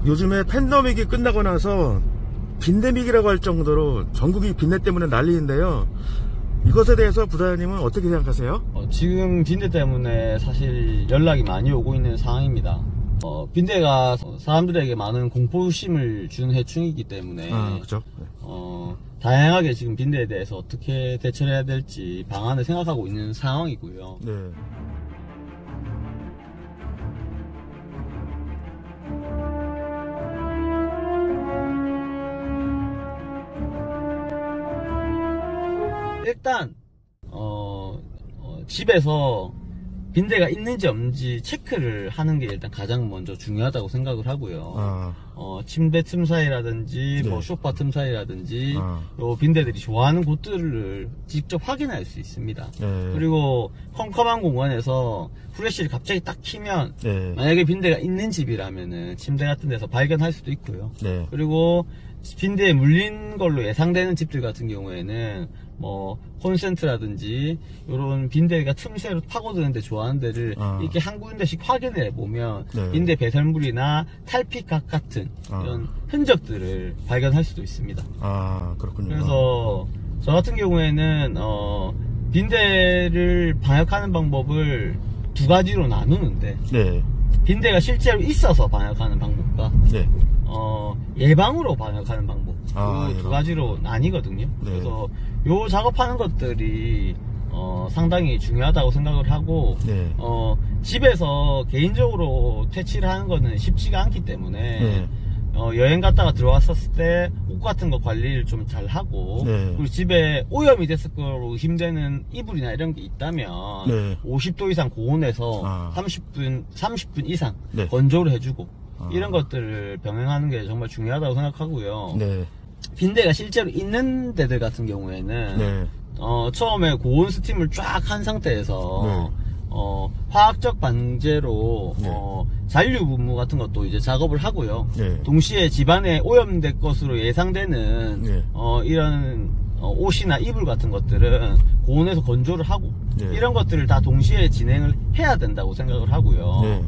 요즘에 팬데믹이 끝나고 나서 빈대믹이라고 할 정도로 전국이 빈대 때문에 난리인데요. 이것에 대해서 부사장님은 어떻게 생각하세요? 지금 빈대 때문에 사실 연락이 많이 오고 있는 상황입니다. 빈대가 사람들에게 많은 공포심을 준 해충이기 때문에 그죠? 네. 다양하게 지금 빈대에 대해서 어떻게 대처를 해야 될지 방안을 생각하고 있는 상황이고요. 네. 일단 집에서 빈대가 있는지 없는지 체크를 하는 게 일단 가장 먼저 중요하다고 생각을 하고요. 침대 틈 사이라든지 네. 뭐 소파 틈 사이라든지 요 빈대들이 좋아하는 곳들을 직접 확인할 수 있습니다. 네. 그리고 컴컴한 공간에서 후레쉬를 갑자기 딱 켜면 네. 만약에 빈대가 있는 집이라면은 침대 같은 데서 발견할 수도 있고요. 네. 그리고 빈대에 물린 걸로 예상되는 집들 같은 경우에는 뭐 콘센트라든지 이런 빈대가 틈새로 파고드는데 좋아하는 데를 이렇게 한 군데씩 확인을 해보면 네. 빈대 배설물이나 탈피각 같은 이런 흔적들을 발견할 수도 있습니다. 그렇군요. 그래서 저 같은 경우에는 빈대를 방역하는 방법을 두 가지로 나누는데, 네. 빈대가 실제로 있어서 방역하는 방법과 네. 예방으로 방역하는 방법, 그 두 예방. 가지로 나뉘거든요. 네. 그래서 요 작업하는 것들이 상당히 중요하다고 생각을 하고, 네. 집에서 개인적으로 퇴치를 하는 거는 쉽지가 않기 때문에 네. 여행 갔다가 들어왔었을 때 옷 같은 거 관리를 좀 잘 하고, 네. 그리고 집에 오염이 됐을 거로 힘드는 이불이나 이런 게 있다면 네. 50도 이상 고온에서 30분 이상 네. 건조를 해주고, 이런 것들을 병행하는 게 정말 중요하다고 생각하고요. 네. 빈대가 실제로 있는 데들 같은 경우에는 네. 처음에 고온 스팀을 쫙 한 상태에서 네. 화학적 방제로 네. 잔류 분무 같은 것도 이제 작업을 하고요. 네. 동시에 집안에 오염될 것으로 예상되는 네. 이런 옷이나 이불 같은 것들은 고온에서 건조를 하고, 네. 이런 것들을 다 동시에 진행을 해야 된다고 생각을 하고요. 네.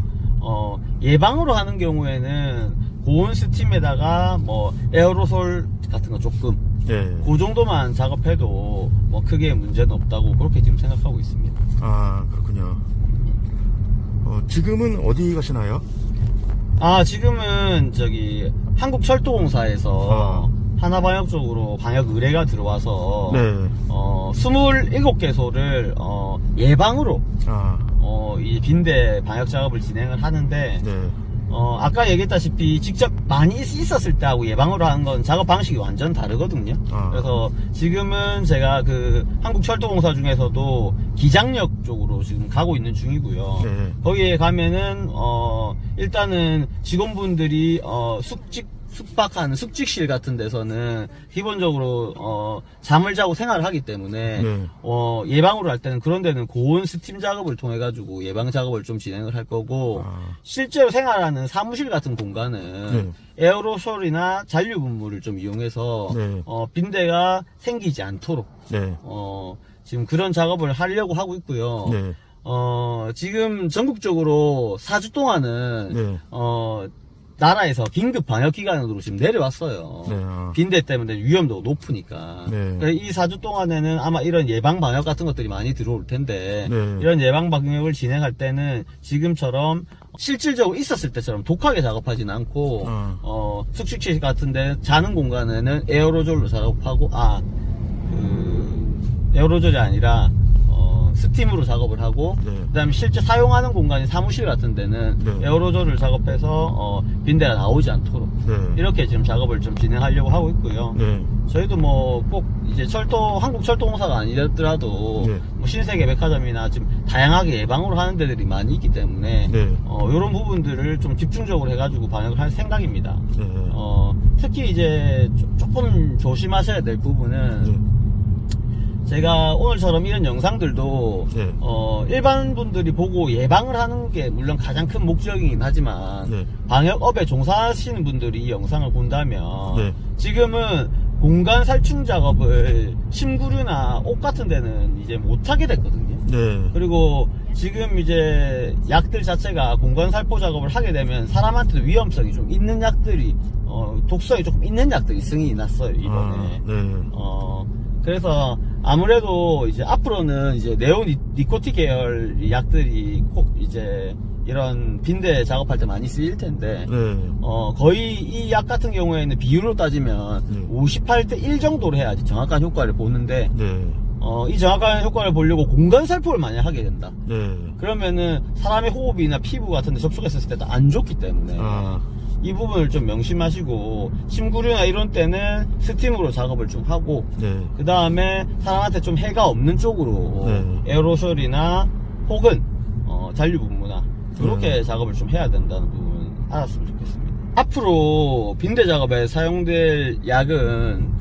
예방으로 하는 경우에는 고온 스팀에다가 뭐 에어로솔 같은 거 조금, 네. 그 정도만 작업해도 뭐 크게 문제는 없다고 그렇게 지금 생각하고 있습니다. 그렇군요. 지금은 어디 가시나요? 지금은 저기 한국철도공사에서 하나방역 쪽으로 방역 의뢰가 들어와서 네. 27개소를 예방으로 이 빈대 방역 작업을 진행을 하는데, 네. 아까 얘기했다시피 직접 많이 있었을 때하고 예방으로 하는 건 작업 방식이 완전 다르거든요. 그래서 지금은 제가 그 한국철도공사 중에서도 기장역 쪽으로 지금 가고 있는 중이고요. 네. 거기에 가면은 일단은 직원분들이 숙박하는 숙직실 같은 데서는 기본적으로 잠을 자고 생활을 하기 때문에 네. 예방으로 할 때는 그런 데는 고온 스팀 작업을 통해 가지고 예방 작업을 좀 진행을 할 거고, 실제로 생활하는 사무실 같은 공간은 네. 에어로솔이나 잔류 분무를 좀 이용해서 네. 빈대가 생기지 않도록 네. 지금 그런 작업을 하려고 하고 있고요. 네. 지금 전국적으로 4주 동안은 네. 나라에서 긴급 방역 기간으로 지금 내려왔어요. 네. 빈대 때문에 위험도가 높으니까. 네. 이 4주 동안에는 아마 이런 예방 방역 같은 것들이 많이 들어올 텐데, 네. 이런 예방 방역을 진행할 때는 지금처럼 실질적으로 있었을 때처럼 독하게 작업하지는 않고, 숙식실 같은데 자는 공간에는 에어로졸로 작업하고, 에어로졸이 아니라 스팀으로 작업을 하고, 네. 그 다음에 실제 사용하는 공간이 사무실 같은 데는 네. 에어로졸을 작업해서 빈대가 나오지 않도록 네. 이렇게 지금 작업을 좀 진행하려고 하고 있고요. 네. 저희도 뭐 꼭 이제 한국철도공사가 아니더라도 네. 뭐 신세계 백화점이나 지금 다양하게 예방으로 하는 데들이 많이 있기 때문에 네. 이런 부분들을 좀 집중적으로 해가지고 방역을 할 생각입니다. 네. 특히 이제 조금 조심하셔야 될 부분은, 네. 제가 오늘처럼 이런 영상들도 네. 일반 분들이 보고 예방을 하는 게 물론 가장 큰 목적이긴 하지만, 네. 방역업에 종사하시는 분들이 이 영상을 본다면 네. 지금은 공간 살충 작업을 침구류나 옷 같은 데는 이제 못하게 됐거든요. 네. 그리고 지금 이제 약들 자체가 공간 살포 작업을 하게 되면 사람한테도 위험성이 좀 있는 약들이 독성이 조금 있는 약들이 승인이 났어요 이번에. 네. 그래서 아무래도 이제 앞으로는 이제 니코틴 계열 약들이 꼭 이제 이런 빈대 작업할 때 많이 쓰일 텐데, 네. 거의 이 약 같은 경우에는 비율로 따지면 58대 1 정도로 해야지 정확한 효과를 보는데, 네. 이 정확한 효과를 보려고 공간 살포를 만약 하게 된다. 네. 그러면은 사람의 호흡이나 피부 같은 데 접촉했을 때도 안 좋기 때문에, 이 부분을 좀 명심하시고, 침구류나 이런 때는 스팀으로 작업을 좀 하고, 네. 그 다음에 사람한테 좀 해가 없는 쪽으로 에어로졸이나 혹은 잔류분무나 그렇게 작업을 좀 해야 된다는 부분 알았으면 좋겠습니다. 앞으로 빈대 작업에 사용될 약은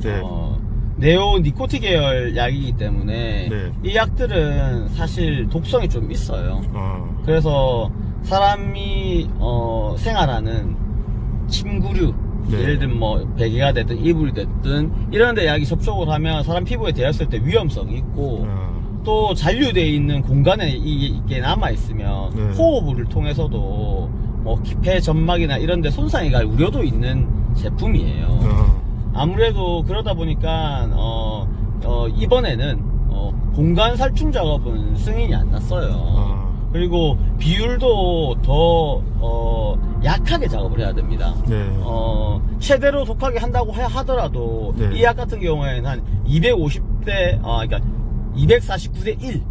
네오니코틴 계열 약이기 때문에 이 약들은 사실 독성이 좀 있어요. 그래서 사람이 생활하는 침구류, 예를 들면 뭐 베개가 됐든 이불이 됐든 이런 데 약이 접촉을 하면 사람 피부에 대었을 때 위험성이 있고, 또 잔류되어 있는 공간에 이게 남아있으면 호흡을 통해서도 뭐 폐 점막이나 이런 데 손상이 갈 우려도 있는 제품이에요. 아무래도 그러다 보니까 이번에는 공간 살충 작업은 승인이 안 났어요. 그리고 비율도 더 약하게 작업을 해야 됩니다. 최대로 독하게 한다고 하더라도 이 약 같은 경우에는 한 250대 그러니까 249대 1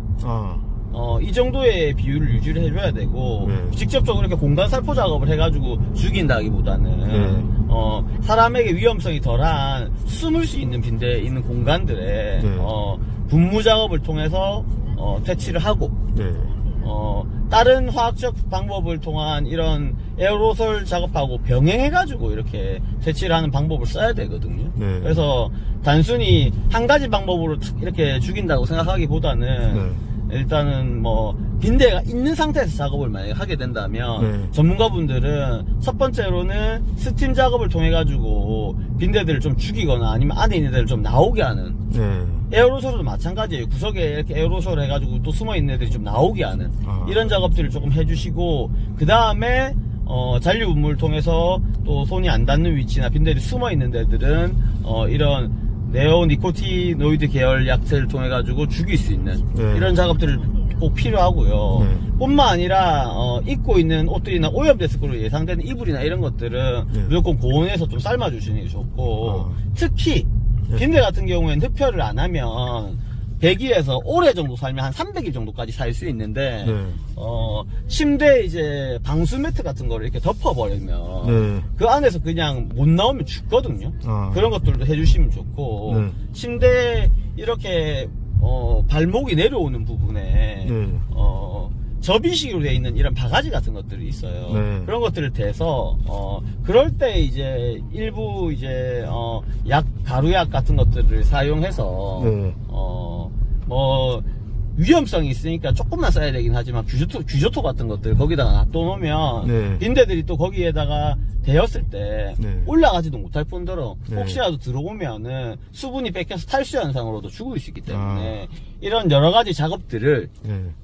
이 정도의 비율을 유지를 해줘야 되고, 직접적으로 이렇게 공간 살포 작업을 해가지고 죽인다기보다는 사람에게 위험성이 덜한 숨을 수 있는 빈대에 있는 공간들에 분무 작업을 통해서 퇴치를 하고, 다른 화학적 방법을 통한 이런 에어로솔 작업하고 병행해가지고 이렇게 퇴치를 하는 방법을 써야 되거든요. 그래서 단순히 한 가지 방법으로 이렇게 죽인다고 생각하기보다는 일단은 뭐 빈대가 있는 상태에서 작업을 만약에 하게 된다면 전문가분들은 첫 번째로는 스팀 작업을 통해 가지고 빈대들을 좀 죽이거나 아니면 안에 있는 애들을 좀 나오게 하는, 에어로솔도 마찬가지예요. 구석에 이렇게 에어로솔 해가지고 또 숨어있는 애들이 좀 나오게 하는 이런 작업들을 조금 해주시고, 그 다음에 잔류분무를 통해서 또 손이 안 닿는 위치나 빈대들이 숨어있는 데들은 이런 네오니코티노이드 계열 약들을 통해 가지고 죽일 수 있는 이런 작업들을 꼭 필요하고요. 뿐만 아니라 입고 있는 옷들이나 오염됐을 거로 예상되는 이불이나 이런 것들은 무조건 고온에서 좀 삶아 주시는 게 좋고, 특히 빈대 같은 경우에는 흡혈을 안 하면 100일에서 오래 정도 살면 한 300일 정도까지 살 수 있는데, 침대에 이제 방수 매트 같은 거를 이렇게 덮어버리면 그 안에서 그냥 못 나오면 죽거든요. 그런 것들도 해주시면 좋고, 침대에 이렇게 발목이 내려오는 부분에 접이식으로 되어 있는 이런 바가지 같은 것들이 있어요. 그런 것들을 대서 그럴 때 이제 일부 이제 가루약 같은 것들을 사용해서 뭐 위험성이 있으니까 조금만 써야 되긴 하지만 규조토 같은 것들 거기다가 놔둬놓으면 빈대들이 또 거기에다가 데였을 때 올라가지도 못할 뿐더러 혹시라도 들어오면은 수분이 뺏겨서 탈수 현상으로도 죽을 수 있기 때문에 이런 여러가지 작업들을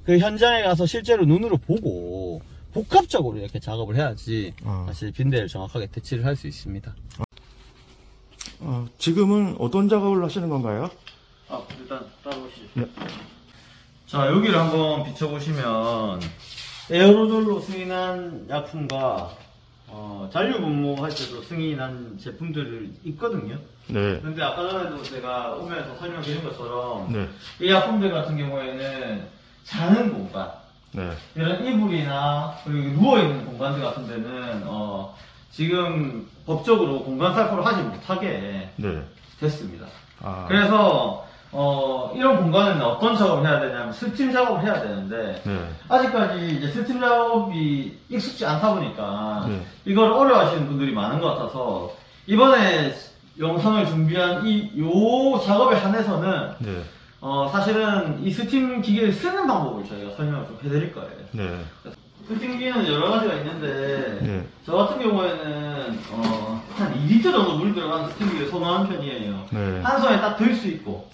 그 현장에 가서 실제로 눈으로 보고 복합적으로 이렇게 작업을 해야지 사실 빈대를 정확하게 퇴치를 할 수 있습니다. 지금은 어떤 작업을 하시는 건가요? 일단 따라오시죠. 자, 여기를 한번 비춰보시면 에어로졸로 승인한 약품과 잔류분무할 때도 승인한 제품들이 있거든요. 근데 아까 전에도 제가 오면서 설명드린 것처럼 이 약품들 같은 경우에는 자는 공간, 이런 이불이나 그리고 누워있는 공간들 같은 데는 지금 법적으로 공간 살포를 하지 못하게 됐습니다. 그래서 이런 공간에는 어떤 작업을 해야 되냐면 스팀 작업을 해야 되는데 아직까지 이제 스팀 작업이 익숙지 않다 보니까 이걸 어려워하시는 분들이 많은 것 같아서 이번에 영상을 준비한 요 작업에 한해서는 사실은 이 스팀 기계를 쓰는 방법을 저희가 설명을 좀 해드릴 거예요. 스팀기는 여러 가지가 있는데 저 같은 경우에는 한 2리터 정도 물이 들어가는 스팀기를 선호하는 편이에요. 한 손에 딱 들 수 있고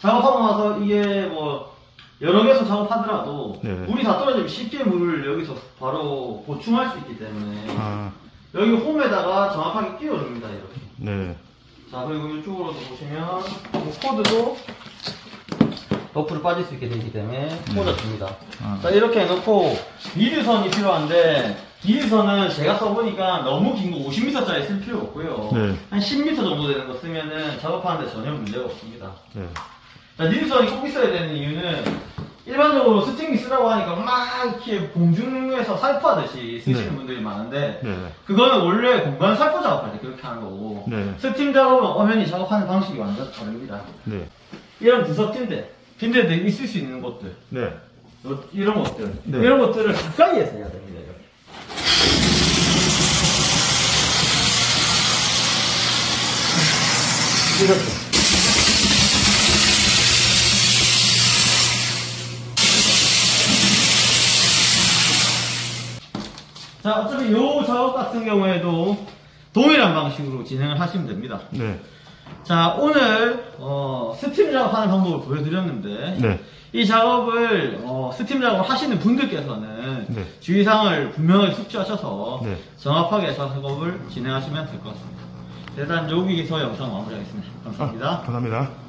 작업하고 나서 이게 뭐 여러 개서 작업하더라도 네. 물이 다 떨어지면 쉽게 물을 여기서 바로 보충할 수 있기 때문에 아, 여기 홈에다가 정확하게 끼워줍니다. 이렇게. 네. 자, 그리고 이쪽으로도 보시면 이 코드도 러프로 빠질 수 있게 되기 때문에 꽂아줍니다. 아. 자, 이렇게 해놓고 미드선이 필요한데 미드선은 제가 써보니까 너무 긴 거 50m짜리 쓸 필요 없고요. 네. 한 10m 정도 되는 거 쓰면은 작업하는데 전혀 문제가 없습니다. 네. 자, 미드선이 꼭 있어야 되는 이유는 일반적으로 스팅기 쓰라고 하니까 막 이렇게 공중에서 살포하듯이 쓰시는 네. 분들이 많은데 네. 그거는 원래 공간 살포 작업할 때 그렇게 하는 거고 네. 스팀 작업은 엄연히 작업하는 방식이 완전 다릅니다. 네. 이런 구석 빈대들 있을 수 있는 곳들 네. 이런 것들 네. 이런 것들을 가까이에서 해야 됩니다. 이렇게. 이렇게. 자, 어차피 요 작업 같은 경우에도 동일한 방식으로 진행을 하시면 됩니다. 네. 자, 오늘 스팀 작업하는 방법을 보여드렸는데 네. 이 작업을 스팀 작업을 하시는 분들께서는 네. 주의사항을 분명하게 숙지하셔서 네. 정확하게 작업을 진행하시면 될 것 같습니다. 일단 여기서 영상 마무리하겠습니다. 감사합니다. 감사합니다.